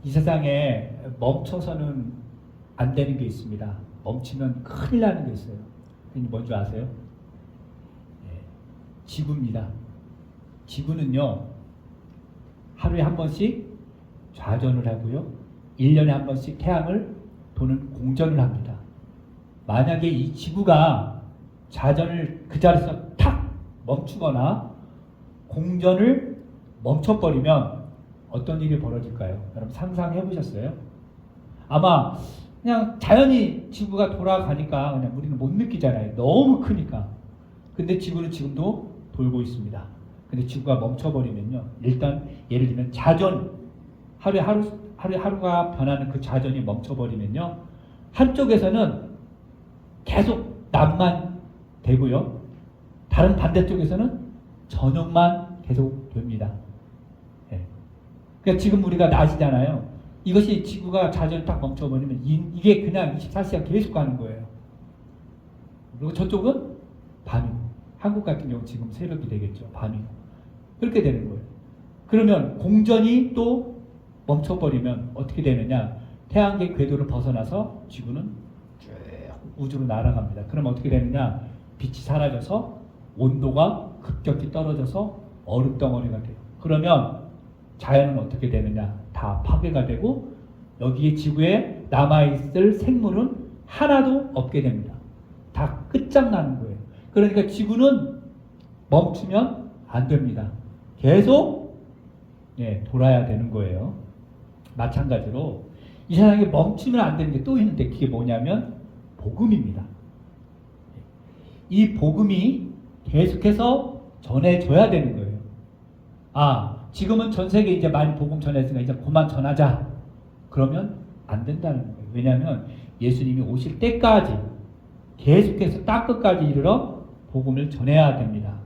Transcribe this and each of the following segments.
이 세상에 멈춰서는 안 되는 게 있습니다. 멈추면 큰일 나는 게 있어요. 그게 뭔지 아세요? 네, 지구입니다. 지구는요, 하루에 한 번씩 좌전을 하고요, 1년에 한 번씩 태양을 도는 공전을 합니다. 만약에 이 지구가 좌전을 그 자리에서 탁 멈추거나 공전을 멈춰버리면 어떤 일이 벌어질까요? 여러분 상상해 보셨어요? 아마 그냥 자연히 지구가 돌아가니까 그냥 우리는 못 느끼잖아요. 너무 크니까. 근데 지구는 지금도 돌고 있습니다. 근데 지구가 멈춰버리면요, 일단 예를 들면 자전, 하루가 변하는 그 자전이 멈춰버리면요, 한쪽에서는 계속 낮만 되고요, 다른 반대쪽에서는 저녁만 계속 됩니다. 네. 그러니까 지금 우리가 낮이잖아요. 이것이 지구가 자전이 딱 멈춰버리면 이게 그냥 24시간 계속 가는 거예요. 그리고 저쪽은 밤이고, 한국 같은 경우 지금 새벽이 되겠죠. 밤이고. 그렇게 되는 거예요. 그러면 공전이 또 멈춰버리면 어떻게 되느냐? 태양계 궤도를 벗어나서 지구는 쭉 우주로 날아갑니다. 그럼 어떻게 되느냐? 빛이 사라져서 온도가 급격히 떨어져서 얼음덩어리가 돼요. 그러면 자연은 어떻게 되느냐? 다 파괴가 되고 여기에 지구에 남아있을 생물은 하나도 없게 됩니다. 다 끝장나는 거예요. 그러니까 지구는 멈추면 안 됩니다. 계속 돌아야 되는 거예요. 마찬가지로 이 세상에 멈추면 안 되는 게 또 있는데 그게 뭐냐면 복음입니다. 이 복음이 계속해서 전해져야 되는 거예요. 지금은 전 세계에 이제 많이 복음 전했으니까 이제 그만 전하자. 그러면 안 된다는 거예요. 왜냐하면 예수님이 오실 때까지 계속해서 땅 끝까지 이르러 복음을 전해야 됩니다.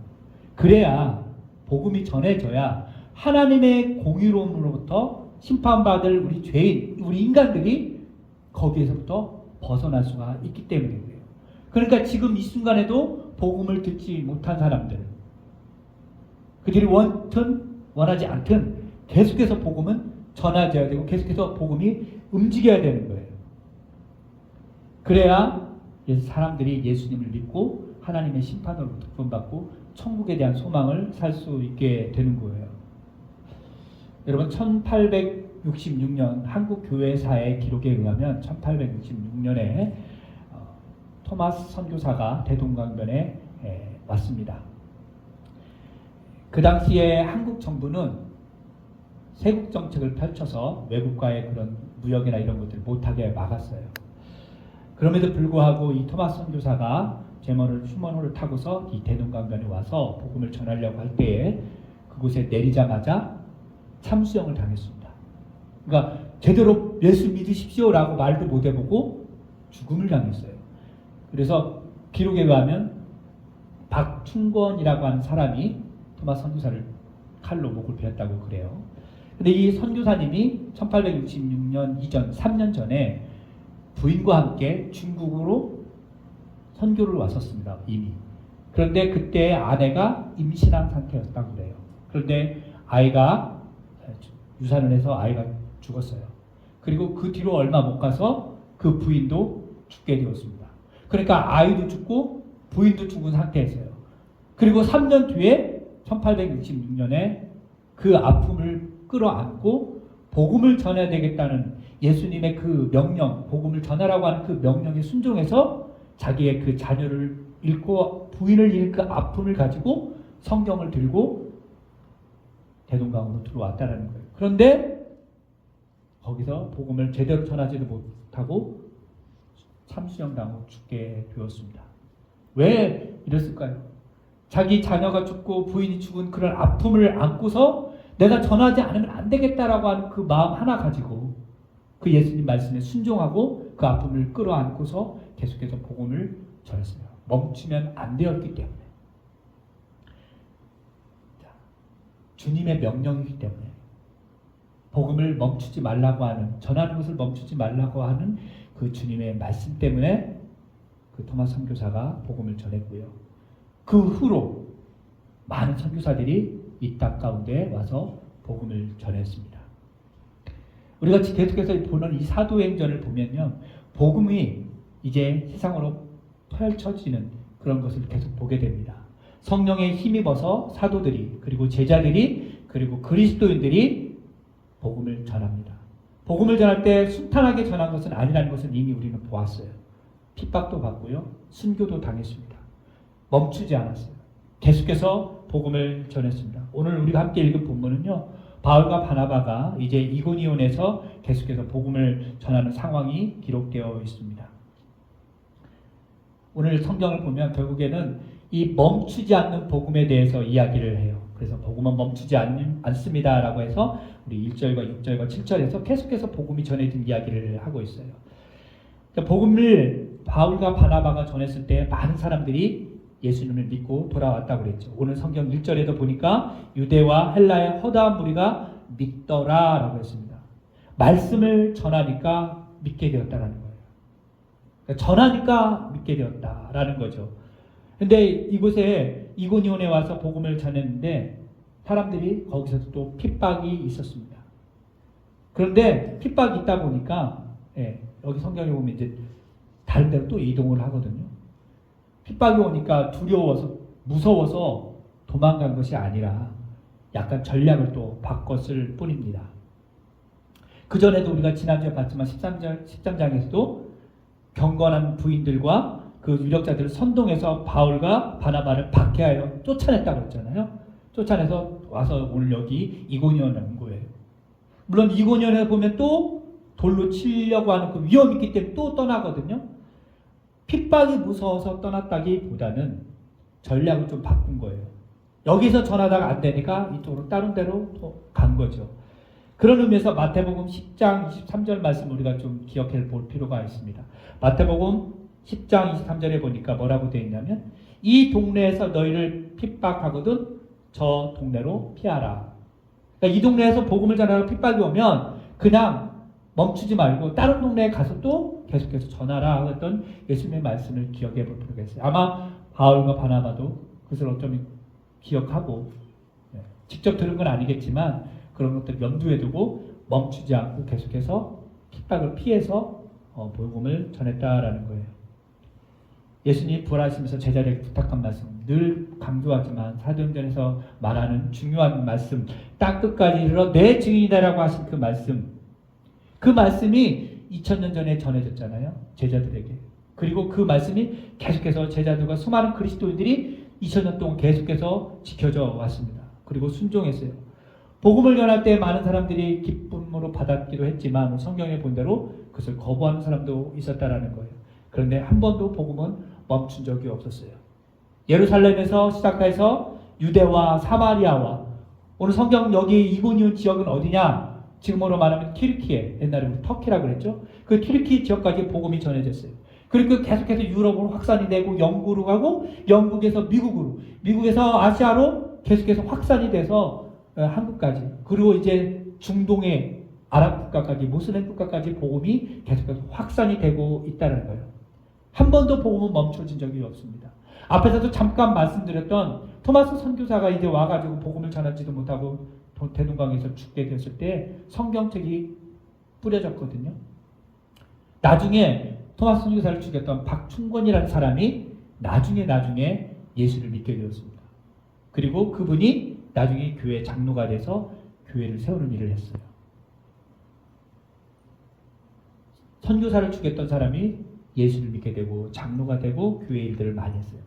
그래야 복음이 전해져야 하나님의 공의로움으로부터 심판받을 우리 죄인, 우리 인간들이 거기에서부터 벗어날 수가 있기 때문에 그래요. 그러니까 지금 이 순간에도 복음을 듣지 못한 사람들, 그들이 원하지 않든 계속해서 복음은 전해져야 되고 계속해서 복음이 움직여야 되는 거예요. 그래야 사람들이 예수님을 믿고 하나님의 심판으로부터 구원받고 천국에 대한 소망을 살 수 있게 되는 거예요. 여러분 1866년 한국 교회사의 기록에 의하면 1866년에 토마스 선교사가 대동강변에 왔습니다. 그 당시에 한국 정부는 세국 정책을 펼쳐서 외국과의 그런 무역이나 이런 것들을 못하게 막았어요. 그럼에도 불구하고 이 토마스 선교사가 휴먼호를 타고서 이 대동강변에 와서 복음을 전하려고 할 때에 그곳에 내리자마자 참수형을 당했습니다. 그러니까 제대로 예수 믿으십시오라고 말도 못 해보고 죽음을 당했어요. 그래서 기록에 의하면 박충권이라고 하는 사람이 토마스 선교사를 칼로 목을 베었다고 그래요. 근데 이 선교사님이 1866년 이전 3년 전에 부인과 함께 중국으로 선교를 왔었습니다. 이미. 그런데 그때 아내가 임신한 상태였다고 그래요. 그런데 아이가 유산을 해서 아이가 죽었어요. 그리고 그 뒤로 얼마 못 가서 그 부인도 죽게 되었습니다. 그러니까 아이도 죽고 부인도 죽은 상태였어요. 그리고 3년 뒤에 1866년에 그 아픔을 끌어안고 복음을 전해야 되겠다는 예수님의 그 명령, 복음을 전하라고 하는 그 명령에 순종해서 자기의 그 자녀를 잃고 부인을 잃은 그 아픔을 가지고 성경을 들고 대동강으로 들어왔다는 거예요. 그런데 거기서 복음을 제대로 전하지도 못하고 참수형 당하고 죽게 되었습니다. 왜 이랬을까요? 자기 자녀가 죽고 부인이 죽은 그런 아픔을 안고서 내가 전하지 않으면 안 되겠다라고 하는 그 마음 하나 가지고 그 예수님 말씀에 순종하고 그 아픔을 끌어안고서 계속해서 복음을 전했어요. 멈추면 안 되었기 때문에. 주님의 명령이기 때문에 복음을 멈추지 말라고 하는, 전하는 것을 멈추지 말라고 하는 그 주님의 말씀 때문에 그 토마스 선교사가 복음을 전했고요. 그 후로 많은 선교사들이 이 땅 가운데 와서 복음을 전했습니다. 우리가 계속해서 보는 이 사도행전을 보면요, 복음이 이제 세상으로 펼쳐지는 그런 것을 계속 보게 됩니다. 성령에 힘입어서 사도들이, 그리고 제자들이, 그리고 그리스도인들이 복음을 전합니다. 복음을 전할 때 순탄하게 전한 것은 아니라는 것은 이미 우리는 보았어요. 핍박도 받고요, 순교도 당했습니다. 멈추지 않았어요. 계속해서 복음을 전했습니다. 오늘 우리가 함께 읽은 본문은요, 바울과 바나바가 이제 이고니온에서 계속해서 복음을 전하는 상황이 기록되어 있습니다. 오늘 성경을 보면 결국에는 이 멈추지 않는 복음에 대해서 이야기를 해요. 그래서 복음은 멈추지 않습니다라고 해서 우리 1절과 6절과 7절에서 계속해서 복음이 전해진 이야기를 하고 있어요. 그러니까 복음을 바울과 바나바가 전했을 때 많은 사람들이 예수님을 믿고 돌아왔다고 그랬죠. 오늘 성경 1절에도 보니까 유대와 헬라의 허다한 무리가 믿더라라고 했습니다. 말씀을 전하니까 믿게 되었다라는 거예요. 그러니까 전하니까 믿게 되었다라는 거죠. 근데 이곳에 이고니온에 와서 복음을 전했는데 사람들이 거기서도 또 핍박이 있었습니다. 그런데 핍박이 있다 보니까 여기 성경에 보면 이제 다른 데로 또 이동을 하거든요. 핍박이 오니까 두려워서 무서워서 도망간 것이 아니라 약간 전략을 또 바꿨을 뿐입니다. 그전에도 우리가 지난주에 봤지만 13장에서도 경건한 부인들과 그 유력자들을 선동해서 바울과 바나바를 박해하여 쫓아냈다고 했잖아요. 쫓아내서 와서 오늘 여기 이고니온에 온 거예요. 물론 이고니온에 보면 또 돌로 치려고 하는 그 위험이 있기 때문에 또 떠나거든요. 핍박이 무서워서 떠났다기보다는 전략을 좀 바꾼 거예요. 여기서 전하다가 안 되니까 이쪽으로 다른 데로 또 간 거죠. 그런 의미에서 마태복음 10장 23절 말씀 우리가 좀 기억해 볼 필요가 있습니다. 마태복음 10장 23절에 보니까 뭐라고 되어 있냐면 이 동네에서 너희를 핍박하거든 저 동네로 피하라. 그러니까 이 동네에서 복음을 전하러 핍박이 오면 그냥 멈추지 말고 다른 동네에 가서 또 계속해서 전하라 했던 예수님의 말씀을 기억해 볼 필요가 있어요. 아마 바울과 바나바도 그것을 어쩌면 기억하고 직접 들은 건 아니겠지만 그런 것들 염두에 두고 멈추지 않고 계속해서 핍박을 피해서 복음을 전했다라는 거예요. 예수님이 부활하시면서 제자들에게 부탁한 말씀 늘 강조하지만 사도행전에서 말하는 중요한 말씀 딱 끝까지 이르러 내 증인이다라고 하신 그 말씀이 2000년 전에 전해졌잖아요. 제자들에게. 그리고 그 말씀이 계속해서 제자들과 수많은 그리스도인들이 2000년 동안 계속해서 지켜져 왔습니다. 그리고 순종했어요. 복음을 전할 때 많은 사람들이 기쁨으로 받았기도 했지만 성경에 본 대로 그것을 거부하는 사람도 있었다라는 거예요. 그런데 한 번도 복음은 멈춘 적이 없었어요. 예루살렘에서 시작해서 유대와 사마리아와 오늘 성경 여기 이고니온 지역은 어디냐? 지금으로 말하면 튀르키예, 옛날에 우리 터키라고 그랬죠. 그 튀르키 지역까지 복음이 전해졌어요. 그리고 계속해서 유럽으로 확산이 되고 영국으로 가고 영국에서 미국으로, 미국에서 아시아로 계속해서 확산이 돼서 한국까지, 그리고 이제 중동의 아랍 국가까지, 모슬렘 국가까지 복음이 계속해서 확산이 되고 있다는 거예요. 한 번도 복음은 멈춰진 적이 없습니다. 앞에서도 잠깐 말씀드렸던 토마스 선교사가 이제 와가지고 복음을 전하지도 못하고 대동강에서 죽게 됐을 때 성경책이 뿌려졌거든요. 나중에 토마스 선교사를 죽였던 박충권이라는 사람이 나중에 예수를 믿게 되었습니다. 그리고 그분이 나중에 교회 장로가 돼서 교회를 세우는 일을 했어요. 선교사를 죽였던 사람이 예수를 믿게 되고 장로가 되고 교회 일들을 많이 했어요.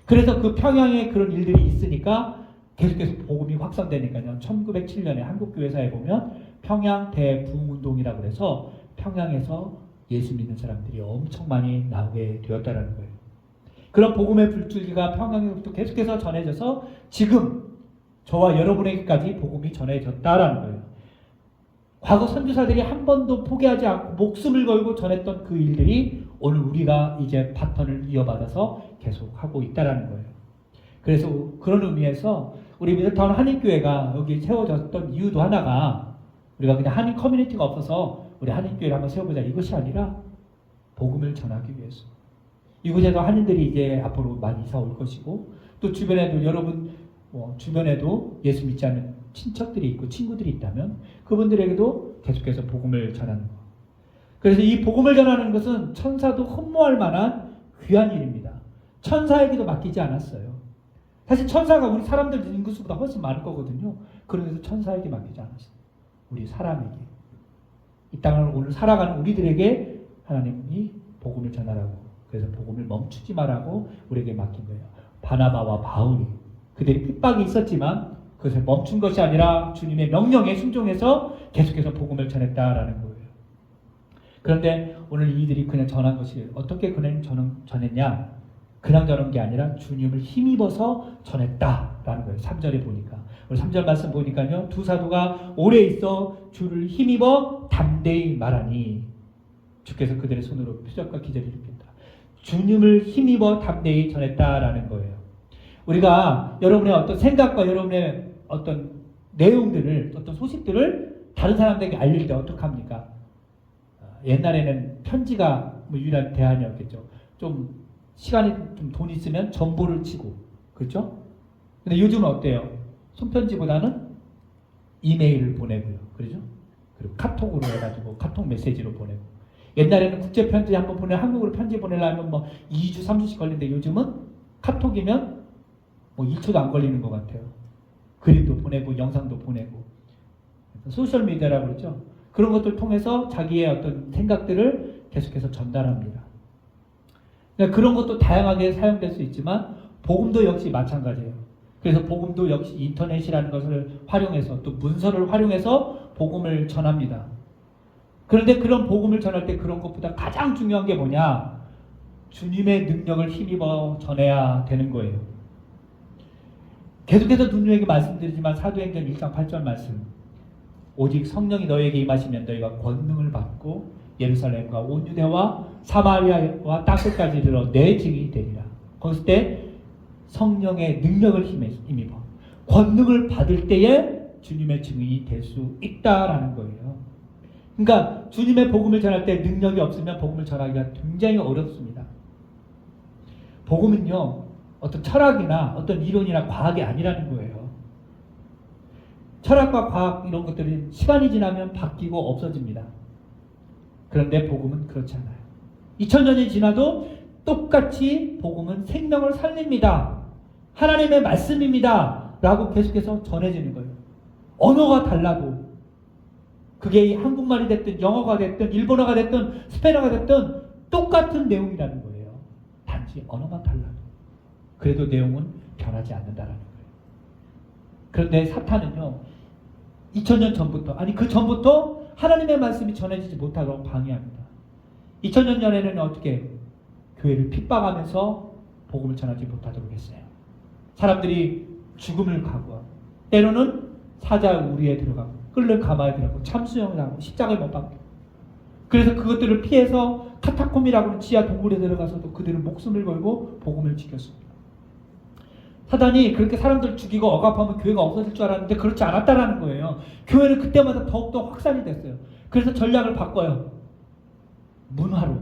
그래서 그 평양에 그런 일들이 있으니까 계속해서 복음이 확산되니까요. 1907년에 한국교회사에 보면 평양 대부흥운동이라고 해서 평양에서 예수 믿는 사람들이 엄청 많이 나오게 되었다는 거예요. 그런 복음의 불줄기가 평양에서부터 계속해서 전해져서 지금 저와 여러분에게까지 복음이 전해졌다라는 거예요. 과거 선교사들이 한 번도 포기하지 않고 목숨을 걸고 전했던 그 일들이 오늘 우리가 이제 바턴을 이어받아서 계속하고 있다라는 거예요. 그래서 그런 의미에서 우리 미들타운 한인교회가 여기 세워졌던 이유도 하나가 우리가 그냥 한인 커뮤니티가 없어서 우리 한인교회를 한번 세워보자 이것이 아니라 복음을 전하기 위해서. 이곳에서 한인들이 이제 앞으로 많이 이사 올 것이고 또 주변에도 여러분 주변에도 예수 믿지 않는 친척들이 있고 친구들이 있다면 그분들에게도 계속해서 복음을 전하는 것. 그래서 이 복음을 전하는 것은 천사도 흠모할 만한 귀한 일입니다. 천사에게도 맡기지 않았어요. 사실 천사가 우리 사람들 인구수보다 훨씬 많을 거거든요. 그러면서 천사에게 맡기지 않았어요. 우리 사람에게. 이 땅을 오늘 살아가는 우리들에게 하나님이 복음을 전하라고, 그래서 복음을 멈추지 말라고 우리에게 맡긴 거예요. 바나바와 바울이 그들이 핍박이 있었지만 그것을 멈춘 것이 아니라 주님의 명령에 순종해서 계속해서 복음을 전했다라는 거예요. 그런데 오늘 이들이 그냥 전한 것이 어떻게 그냥 전했냐? 그냥 전한 게 아니라 주님을 힘입어서 전했다라는 거예요. 3절에 보니까. 우리 3절 말씀 보니까요. 두 사도가 오래 있어 주를 힘입어 담대히 말하니 주께서 그들의 손으로 표적과 기적을 일으켰다. 주님을 힘입어 담대히 전했다라는 거예요. 우리가 여러분의 어떤 생각과 여러분의 어떤 내용들을, 어떤 소식들을 다른 사람들에게 알릴 때 어떻게 합니까? 옛날에는 편지가 유일한 대안이었겠죠. 좀 시간이 좀 돈 있으면 전보를 치고, 그렇죠? 근데 요즘은 어때요? 손편지보다는 이메일을 보내고요, 그렇죠? 그리고 카톡으로 해가지고 카톡 메시지로 보내고. 옛날에는 국제 편지 한번 한국으로 편지 보내려면 뭐 2주, 3주씩 걸리는데 요즘은 카톡이면 뭐 1초도 안 걸리는 것 같아요. 그림도 보내고 영상도 보내고. 소셜 미디어라고 그러죠. 그런 것들을 통해서 자기의 어떤 생각들을 계속해서 전달합니다. 그러니까 그런 것도 다양하게 사용될 수 있지만 복음도 역시 마찬가지예요. 그래서 복음도 역시 인터넷이라는 것을 활용해서 또 문서를 활용해서 복음을 전합니다. 그런데 그런 복음을 전할 때 그런 것보다 가장 중요한 게 뭐냐? 주님의 능력을 힘입어 전해야 되는 거예요. 계속해서 누누에게 말씀드리지만 사도행전 1장 8절 말씀, 오직 성령이 너에게 임하시면 너희가 권능을 받고 예루살렘과 온 유대와 사마리아와 땅끝까지 이르러 내 증인이 되리라. 거기서 때 성령의 능력을 힘입어 권능을 받을 때에 주님의 증인이 될 수 있다라는 거예요. 그러니까 주님의 복음을 전할 때 능력이 없으면 복음을 전하기가 굉장히 어렵습니다. 복음은요, 어떤 철학이나 어떤 이론이나 과학이 아니라는 거예요. 철학과 과학 이런 것들이 시간이 지나면 바뀌고 없어집니다. 그런데 복음은 그렇지 않아요. 2000년이 지나도 똑같이 복음은 생명을 살립니다. 하나님의 말씀입니다. 라고 계속해서 전해지는 거예요. 언어가 달라도 그게 한국말이 됐든 영어가 됐든 일본어가 됐든 스페인어가 됐든 똑같은 내용이라는 거예요. 단지 언어만 달라도. 그래도 내용은 변하지 않는다라는 거예요. 그런데 사탄은요, 2000년 전부터, 아니 그 전부터 하나님의 말씀이 전해지지 못하도록 방해합니다. 2000년 전에는 어떻게 교회를 핍박하면서 복음을 전하지 못하도록 했어요. 사람들이 죽음을 각오하고 때로는 사자 우리에 들어가고 끌려 가마에 들어가고 참수형을 하고 십자가에 못 박고, 그래서 그것들을 피해서 카타콤이라고 하는 지하 동굴에 들어가서도 그들은 목숨을 걸고 복음을 지켰습니다. 사단이 그렇게 사람들 죽이고 억압하면 교회가 없어질 줄 알았는데 그렇지 않았다라는 거예요. 교회는 그때마다 더욱더 확산이 됐어요. 그래서 전략을 바꿔요. 문화로,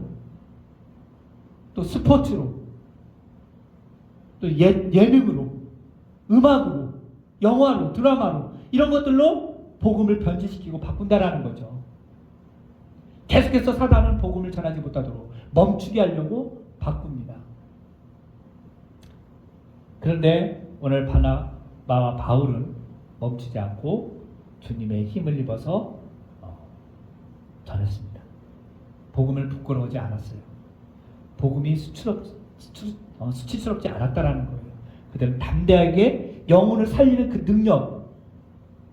또 스포츠로, 또 예능으로, 음악으로, 영화로, 드라마로 이런 것들로 복음을 변질시키고 바꾼다라는 거죠. 계속해서 사단은 복음을 전하지 못하도록 멈추게 하려고 바꿉니다. 그런데 오늘 바나바와 바울은 멈추지 않고 주님의 힘을 입어서 전했습니다. 복음을 부끄러워하지 않았어요. 복음이 수치스럽지 않았다라는 거예요. 그들은 담대하게 영혼을 살리는 그 능력,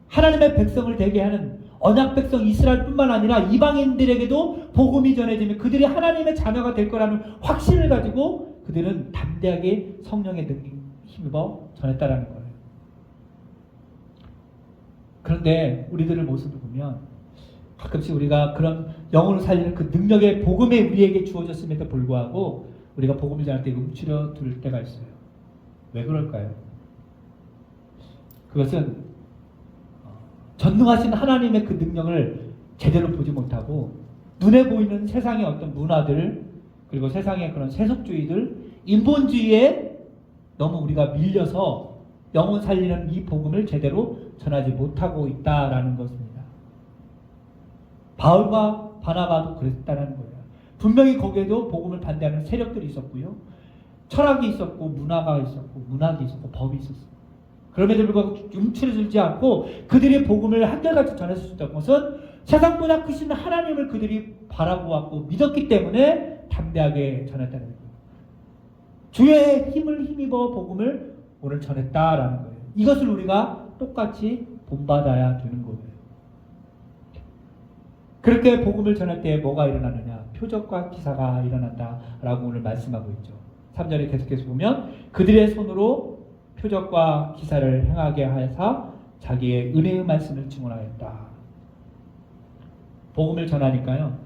하나님의 백성을 되게 하는 언약 백성 이스라엘뿐만 아니라 이방인들에게도 복음이 전해지면 그들이 하나님의 자녀가 될 거라는 확신을 가지고 그들은 담대하게 성령의 능력에 힘입어 전했다라는 거예요. 그런데 우리들의 모습을 보면 가끔씩 우리가 그런 영혼을 살리는 그 능력의 복음이 우리에게 주어졌음에도 불구하고 우리가 복음을 전할 때 움츠려들 때가 있어요. 왜 그럴까요? 그것은 전능하신 하나님의 그 능력을 제대로 보지 못하고 눈에 보이는 세상의 어떤 문화들, 그리고 세상의 그런 세속주의들, 인본주의에 너무 우리가 밀려서 영혼 살리는 이 복음을 제대로 전하지 못하고 있다라는 것입니다. 바울과 바나바도 그랬다는 거예요. 분명히 거기에도 복음을 반대하는 세력들이 있었고요. 철학이 있었고 문화가 있었고 문학이 있었고 법이 있었어요. 그럼에도 불구하고 움츠러들지 않고 그들이 복음을 한결같이 전할 수 있었던 것은 세상보다 크신 하나님을 그들이 바라보았고 믿었기 때문에 담대하게 전했다는 거예요. 주의 힘을 힘입어 복음을 오늘 전했다라는 거예요. 이것을 우리가 똑같이 본받아야 되는 거예요. 그렇게 복음을 전할 때 뭐가 일어나느냐? 표적과 기사가 일어난다라고 오늘 말씀하고 있죠. 3절에 계속해서 보면 그들의 손으로 표적과 기사를 행하게 하여서 자기의 은혜의 말씀을 증언하였다. 복음을 전하니까요.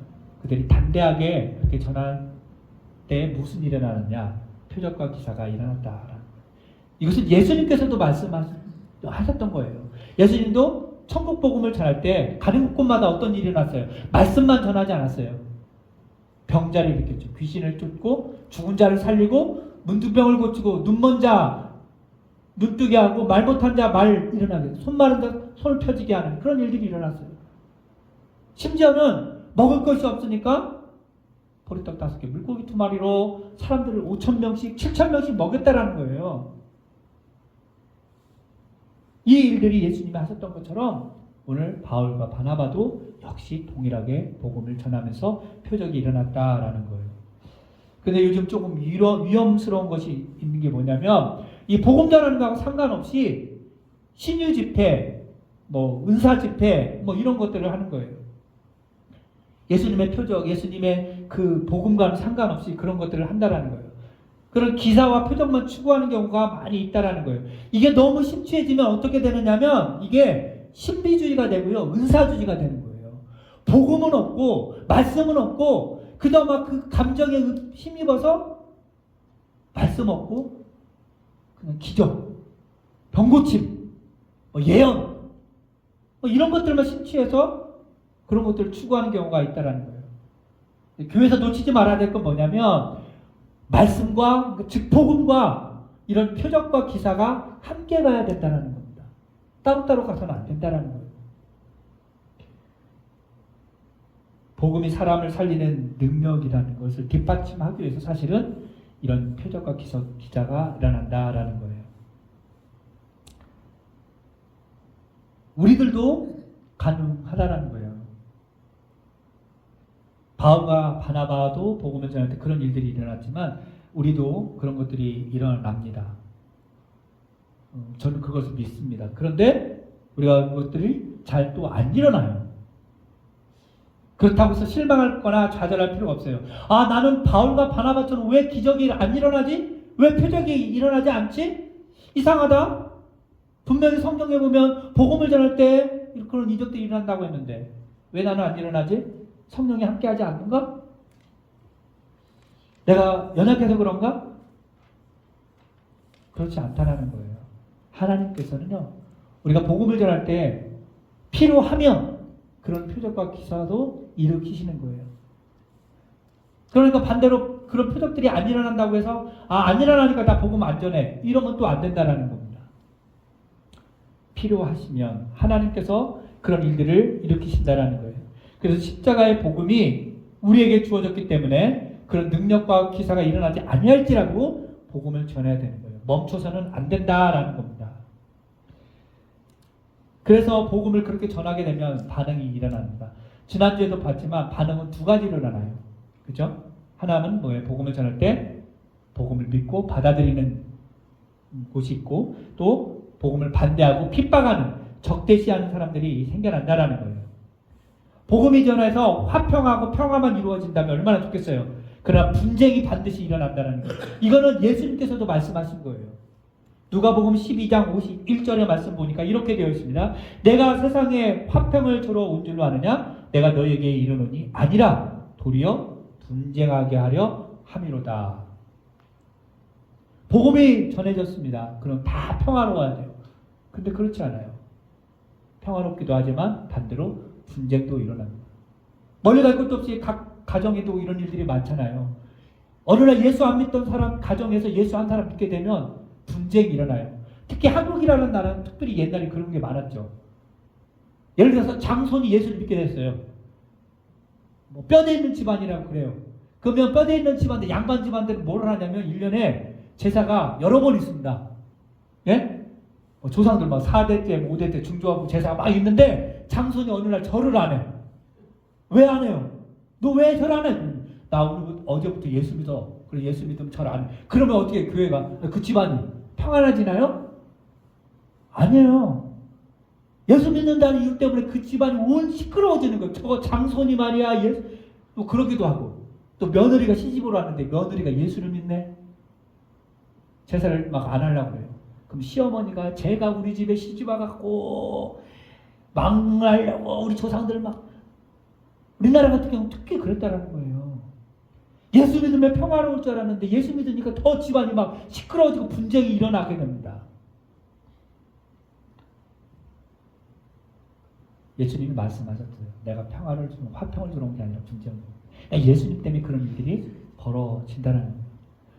그들이 담대하게 그렇게 전할 때 무슨 일이 일어나느냐? 표적과 기사가 일어났다. 이것은 예수님께서도 말씀하셨던 거예요. 예수님도 천국 복음을 전할 때 가는 곳마다 어떤 일이 일어났어요? 말씀만 전하지 않았어요. 병자를 일으켰죠. 귀신을 쫓고 죽은 자를 살리고 문둥병을 고치고 눈먼 자 눈뜨게 하고 말 못한 자 말 일어나게, 손 마른 자 손을 펴지게 하는 그런 일들이 일어났어요. 심지어는 먹을 것이 없으니까 보리떡 5개, 물고기 2마리로 사람들을 5,000명씩, 7,000명씩 먹였다라는 거예요. 이 일들이 예수님이 하셨던 것처럼 오늘 바울과 바나바도 역시 동일하게 복음을 전하면서 표적이 일어났다라는 거예요. 근데 요즘 조금 위험스러운 것이 있는 게 뭐냐면 이 복음 전하는 거하고 상관없이 신유 집회, 은사 집회, 이런 것들을 하는 거예요. 예수님의 표적, 예수님의 그 복음과는 상관없이 그런 것들을 한다라는 거예요. 그런 기사와 표적만 추구하는 경우가 많이 있다라는 거예요. 이게 너무 심취해지면 어떻게 되느냐면 이게 신비주의가 되고요, 은사주의가 되는 거예요. 복음은 없고 말씀은 없고 그저 막 그 감정에 힘입어서 말씀 없고 그냥 기적, 병고침, 예언 이런 것들만 심취해서 그런 것들을 추구하는 경우가 있다라는 거예요. 교회에서 놓치지 말아야 될 건 뭐냐면 말씀과 즉 복음과 이런 표적과 기사가 함께 가야 된다는 겁니다. 따로따로 가서는 안 된다는 거예요. 복음이 사람을 살리는 능력이라는 것을 뒷받침하기 위해서 사실은 이런 표적과 기사가 일어난다라는 거예요. 우리들도 가능하다라는 거예요. 바울과 바나바도 복음을 전할 때 그런 일들이 일어났지만 우리도 그런 것들이 일어납니다. 저는 그것을 믿습니다. 그런데 우리가 그것들이 잘 또 안 일어나요. 그렇다고 해서 실망하거나 좌절할 필요가 없어요. 나는 바울과 바나바처럼 왜 기적이 안 일어나지? 왜 표적이 일어나지 않지? 이상하다. 분명히 성경에 보면 복음을 전할 때 그런 이적들이 일어난다고 했는데 왜 나는 안 일어나지? 성령이 함께하지 않는가? 내가 연약해서 그런가? 그렇지 않다라는 거예요. 하나님께서는요, 우리가 복음을 전할 때 필요하면 그런 표적과 기사도 일으키시는 거예요. 그러니까 반대로 그런 표적들이 안 일어난다고 해서 안 일어나니까 나 복음 안 전해 이러면 또 안 된다라는 겁니다. 필요하시면 하나님께서 그런 일들을 일으키신다라는 거예요. 그래서 십자가의 복음이 우리에게 주어졌기 때문에 그런 능력과 기사가 일어나지 아니할지라도 복음을 전해야 되는 거예요. 멈춰서는 안 된다라는 겁니다. 그래서 복음을 그렇게 전하게 되면 반응이 일어납니다. 지난주에도 봤지만 반응은 두 가지로 일어나요. 그죠? 하나는 뭐예요? 복음을 전할 때 복음을 믿고 받아들이는 곳이 있고 또 복음을 반대하고 핍박하는 적대시하는 사람들이 생겨난다라는 거예요. 복음이 전해서 화평하고 평화만 이루어진다면 얼마나 좋겠어요. 그러나 분쟁이 반드시 일어난다는 거예요. 이거는 예수님께서도 말씀하신 거예요. 누가복음 12장 51절의 말씀 보니까 이렇게 되어 있습니다. 내가 세상에 화평을 주러 온 줄로 아느냐? 내가 너에게 이르노니 아니라 도리어 분쟁하게 하려 함이로다. 복음이 전해졌습니다. 그럼 다 평화로워야 돼요. 근데 그렇지 않아요. 평화롭기도 하지만 반대로 분쟁도 일어납니다. 멀리 갈 것도 없이 각 가정에도 이런 일들이 많잖아요. 어느 날 예수 안 믿던 사람 가정에서 예수 한 사람 믿게 되면 분쟁이 일어나요. 특히 한국이라는 나라는 특별히 옛날에 그런 게 많았죠. 예를 들어서 장손이 예수를 믿게 됐어요. 뭐 뼈대 있는 집안이라고 그래요. 그러면 뼈대 있는 집안들, 양반 집안들은 뭘 하냐면 1년에 제사가 여러 번 있습니다. 예? 뭐 조상들 막 4대 때, 5대 때 중조하고 제사가 막 있는데 장손이 어느 날 절을 안 해. 왜 안 해요? 너 왜 절 안 해? 나 오늘 어제부터 예수 믿어. 그래 예수 믿으면 절 안 해. 그러면 어떻게 교회가 그 집안이 평안해지나요? 아니에요. 예수 믿는다는 이유 때문에 그 집안이 온 시끄러워지는 거예요. 저거 장손이 말이야. 또 그러기도 하고. 또 며느리가 시집으로 왔는데 며느리가 예수를 믿네. 제사를 막 안 하려고 그래요. 그럼 시어머니가 제가 우리 집에 시집 와갖고 망하려고 우리 조상들 막 우리나라 같은 경우 특히 그랬다라는 거예요. 예수 믿으면 평화로울 줄 알았는데 예수 믿으니까 더 집안이 막 시끄러워지고 분쟁이 일어나게 됩니다. 예수님이 말씀하셨어요. 내가 평화를 주는, 화평을 주는 게 아니라 분쟁을. 예수님 때문에 그런 일들이 벌어진다는 거예요.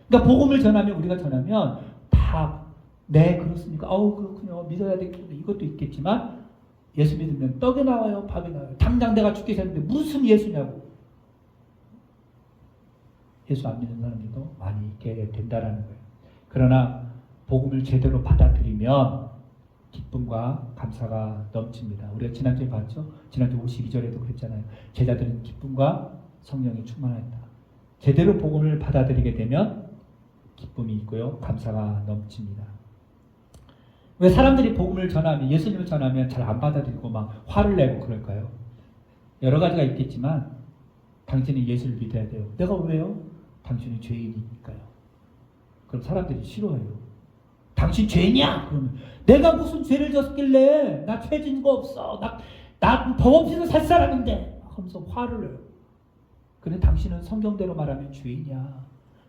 그러니까 복음을 전하면, 우리가 전하면 다 네 그렇습니까? 그렇군요. 믿어야 되겠군요. 이것도 있겠지만 예수 믿으면 떡이 나와요, 밥이 나와요. 당장 내가 죽게 생겼는데 무슨 예수냐고. 예수 안 믿는 사람들도 많이 있게 된다는 거예요. 그러나 복음을 제대로 받아들이면 기쁨과 감사가 넘칩니다. 우리가 지난주에 봤죠? 지난주 52절에도 그랬잖아요. 제자들은 기쁨과 성령이 충만하였다. 제대로 복음을 받아들이게 되면 기쁨이 있고요. 감사가 넘칩니다. 왜 사람들이 복음을 전하면, 예수님을 전하면 잘 안 받아들이고 막 화를 내고 그럴까요? 여러 가지가 있겠지만 당신이 예수를 믿어야 돼요. 내가 왜요? 당신이 죄인이니까요. 그럼 사람들이 싫어해요. 당신 죄냐? 그러면 내가 무슨 죄를 졌길래? 나 죄 진 거 없어. 나 법 없이도 살 사람인데. 하면서 화를 내요. 근데 당신은 성경대로 말하면 죄인이야.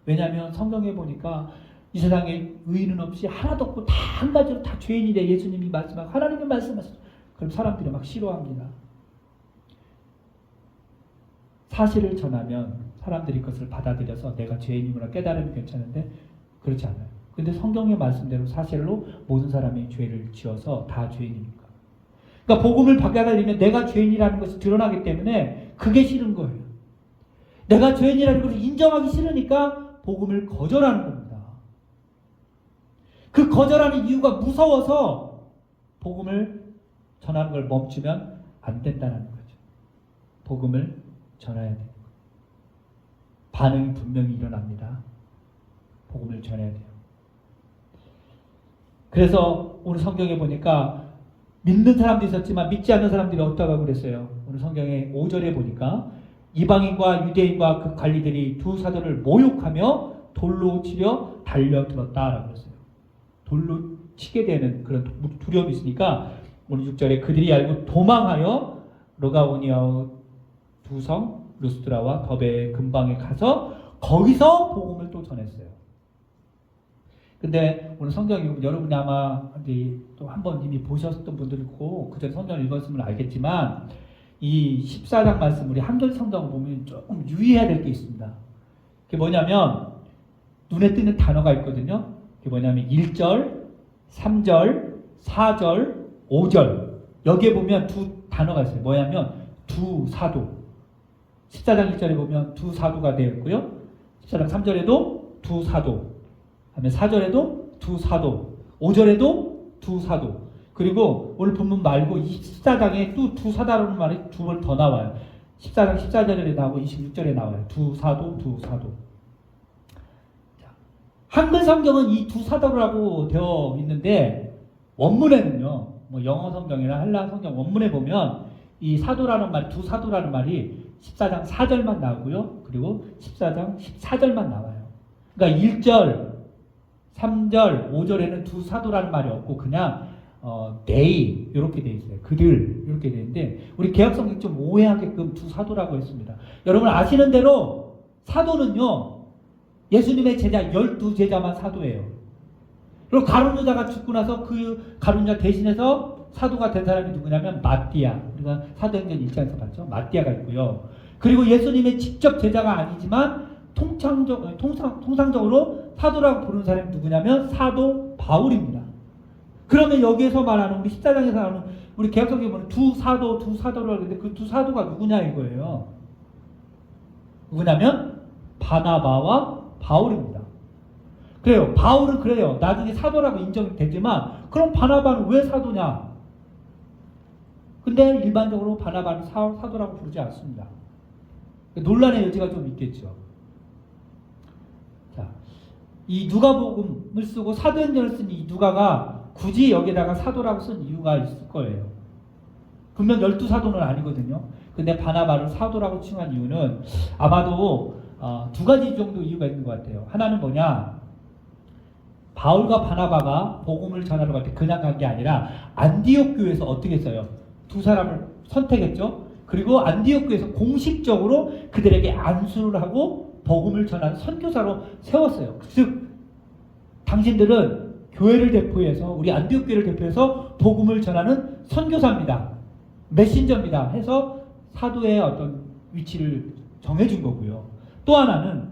왜냐하면 성경에 보니까 이 세상에 의인은 없이 하나도 없고 다 한 가지로 다 죄인이래. 예수님이 말씀하고 하나님이 말씀하셨어. 그럼 사람들이 막 싫어합니다. 사실을 전하면 사람들이 그것을 받아들여서 내가 죄인이구나 깨달으면 괜찮은데 그렇지 않아요. 근데 성경의 말씀대로 사실로 모든 사람이 죄를 지어서 다 죄인입니까? 그러니까 복음을 받아들이면 내가 죄인이라는 것이 드러나기 때문에 그게 싫은 거예요. 내가 죄인이라는 것을 인정하기 싫으니까 복음을 거절하는 겁니다. 그 거절하는 이유가 무서워서 복음을 전하는 걸 멈추면 안 된다는 거죠. 복음을 전해야 돼요. 반응이 분명히 일어납니다. 복음을 전해야 돼요. 그래서 오늘 성경에 보니까 믿는 사람도 있었지만 믿지 않는 사람들이 어떠하고 그랬어요. 오늘 성경에 5절에 보니까 이방인과 유대인과 그 관리들이 두 사도를 모욕하며 돌로 치려 달려들었다라고 했어요. 돌로 치게 되는 그런 두려움이 있으니까 오늘 6절에 그들이 알고 도망하여 로가오니아 두 성 루스드라와 더베 근방에 가서 거기서 복음을 또 전했어요. 근데 오늘 성경 읽으면 여러분이 아마 또 한 번 이미 보셨던 분들이 있고 그전에 성경을 읽었으면 알겠지만 이 14장 말씀 우리 한글 성경을 보면 조금 유의해야 될 게 있습니다. 그게 뭐냐면 눈에 띄는 단어가 있거든요. 그게 뭐냐면 1절, 3절, 4절, 5절 여기에 보면 두 단어가 있어요. 뭐냐면 두 사도 14장 1절에 보면 두 사도가 되어 있고요. 14장 3절에도 두 사도 다음에 4절에도 두 사도 5절에도 두 사도 그리고 오늘 본문 말고 14장에 또 두 사도라는 말이 두 번 더 나와요. 14장 14절에 나오고 26절에 나와요. 두 사도, 두 사도. 한글 성경은 이 두 사도라고 되어 있는데 원문에는요. 뭐 영어 성경이나 헬라 성경 원문에 보면 이 사도라는 말, 두 사도라는 말이 14장 4절만 나오고요. 그리고 14장 14절만 나와요. 그러니까 1절, 3절, 5절에는 두 사도라는 말이 없고 그냥 they 이렇게 돼 있어요. 그들 이렇게 돼 있는데 우리 개혁성경 좀 오해하게끔 두 사도라고 했습니다. 여러분 아시는 대로 사도는요. 예수님의 제자 12제자만 사도예요. 그리고 가룟 유다가 죽고 나서 그 가룟 유다 대신해서 사도가 된 사람이 누구냐면 마띠아. 우리가 사도행전 1장에서 봤죠. 마띠아가 있고요. 그리고 예수님의 직접 제자가 아니지만 통상적으로 사도라고 부르는 사람이 누구냐면 사도 바울입니다. 그러면 여기에서 말하는 우리 14장에서 말하는 우리 개혁성경에 보면 두 사도를 하는데 그 두 사도가 누구냐 이거예요. 누구냐면 바나바와 바울입니다. 그래요. 바울은 그래요. 나중에 사도라고 인정이 되지만 그럼 바나바는 왜 사도냐? 근데 일반적으로 바나바는 사도라고 부르지 않습니다. 논란의 여지가 좀 있겠죠. 자, 이 누가복음을 쓰고 사도행전을 쓴 이 누가가 굳이 여기다가 사도라고 쓴 이유가 있을 거예요. 분명 12사도는 아니거든요. 근데 바나바를 사도라고 칭한 이유는 아마도 두 가지 정도 이유가 있는 것 같아요. 하나는 뭐냐? 바울과 바나바가 복음을 전하러 갈 때 그냥 간 게 아니라 안디옥 교회에서 어떻게 했어요? 두 사람을 선택했죠. 그리고 안디옥 교회에서 공식적으로 그들에게 안수를 하고 복음을 전하는 선교사로 세웠어요. 즉 당신들은 교회를 대표해서 우리 안디옥 교회를 대표해서 복음을 전하는 선교사입니다. 메신저입니다. 해서 사도의 어떤 위치를 정해준 거고요. 또 하나는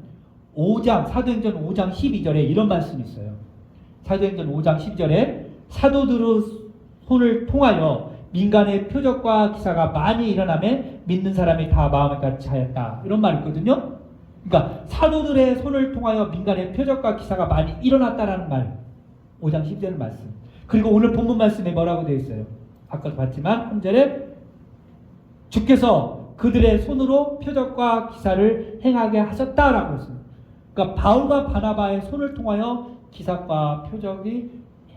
5장 사도행전 5장 12절에 이런 말씀이 있어요. 사도행전 5장 12절에 사도들의 손을 통하여 민간의 표적과 기사가 많이 일어나매 믿는 사람이 다 마음을 같이 하였다. 이런 말이 있거든요. 그러니까 사도들의 손을 통하여 민간의 표적과 기사가 많이 일어났다라는 말. 5장 12절 말씀. 그리고 오늘 본문 말씀에 뭐라고 되어 있어요? 아까도 봤지만 한 절에 주께서 그들의 손으로 표적과 기사를 행하게 하셨다라고 했습니다. 그러니까 바울과 바나바의 손을 통하여 기사과 표적이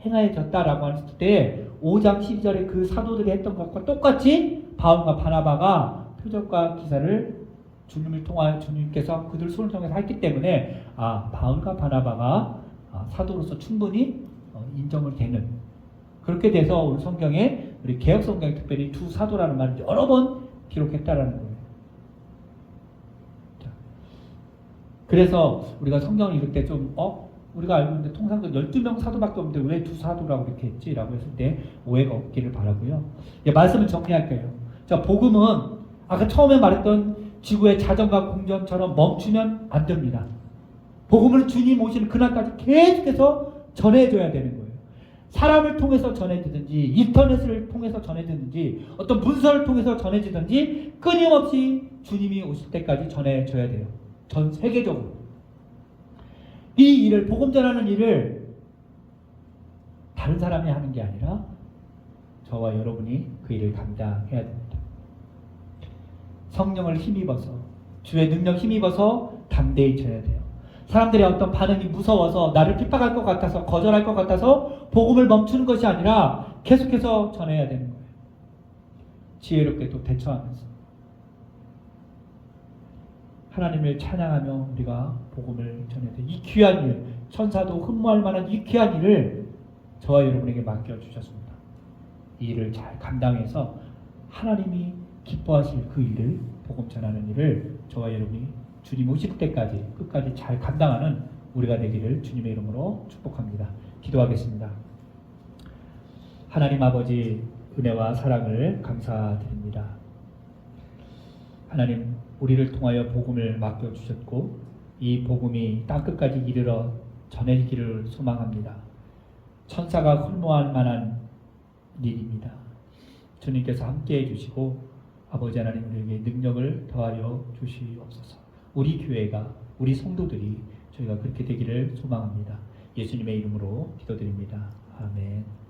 행하여졌다라고 했을 때 5장 12절에 그 사도들이 했던 것과 똑같이 바울과 바나바가 표적과 기사를 주님을 통하여 주님께서 그들 손을 통해서 했기 때문에 바울과 바나바가 사도로서 충분히 인정을 되는 그렇게 돼서 오늘 성경에 우리 개혁 성경에 특별히 두 사도라는 말을 여러 번 기록했다라는 거예요. 자, 그래서 우리가 성경을 읽을 때 좀 우리가 알고 있는데 통상 12명 사도밖에 없는데 왜 두 사도라고 이렇게 했지라고 했을 때 오해가 없기를 바라고요. 말씀을 정리할게요. 자, 복음은 아까 처음에 말했던 지구의 자전과 공전처럼 멈추면 안 됩니다. 복음을 주님 오시는 그날까지 계속해서 전해줘야 되는 거예요. 사람을 통해서 전해지든지 인터넷을 통해서 전해지든지 어떤 문서를 통해서 전해지든지 끊임없이 주님이 오실 때까지 전해줘야 돼요. 전 세계적으로. 이 일을 복음 전하는 일을 다른 사람이 하는 게 아니라 저와 여러분이 그 일을 감당해야 됩니다. 성령을 힘입어서 주의 능력 힘입어서 담대히 전해야 돼요. 사람들의 어떤 반응이 무서워서 나를 핍박할 것 같아서 거절할 것 같아서 복음을 멈추는 것이 아니라 계속해서 전해야 되는 거예요. 지혜롭게 또 대처하면서 하나님을 찬양하며 우리가 복음을 전해야 돼요. 이 귀한 일, 천사도 흠모할 만한 이 귀한 일을 저와 여러분에게 맡겨주셨습니다. 이 일을 잘 감당해서 하나님이 기뻐하실 그 일을 복음 전하는 일을 저와 여러분이 주님 오실 때까지 끝까지 잘 감당하는 우리가 되기를 주님의 이름으로 축복합니다. 기도하겠습니다. 하나님 아버지 은혜와 사랑을 감사드립니다. 하나님 우리를 통하여 복음을 맡겨주셨고 이 복음이 땅끝까지 이르러 전해지기를 소망합니다. 천사가 흠모할 만한 일입니다. 주님께서 함께해 주시고 아버지 하나님 우리에게 능력을 더하여 주시옵소서. 우리 교회가 우리 성도들이 저희가 그렇게 되기를 소망합니다. 예수님의 이름으로 기도드립니다. 아멘.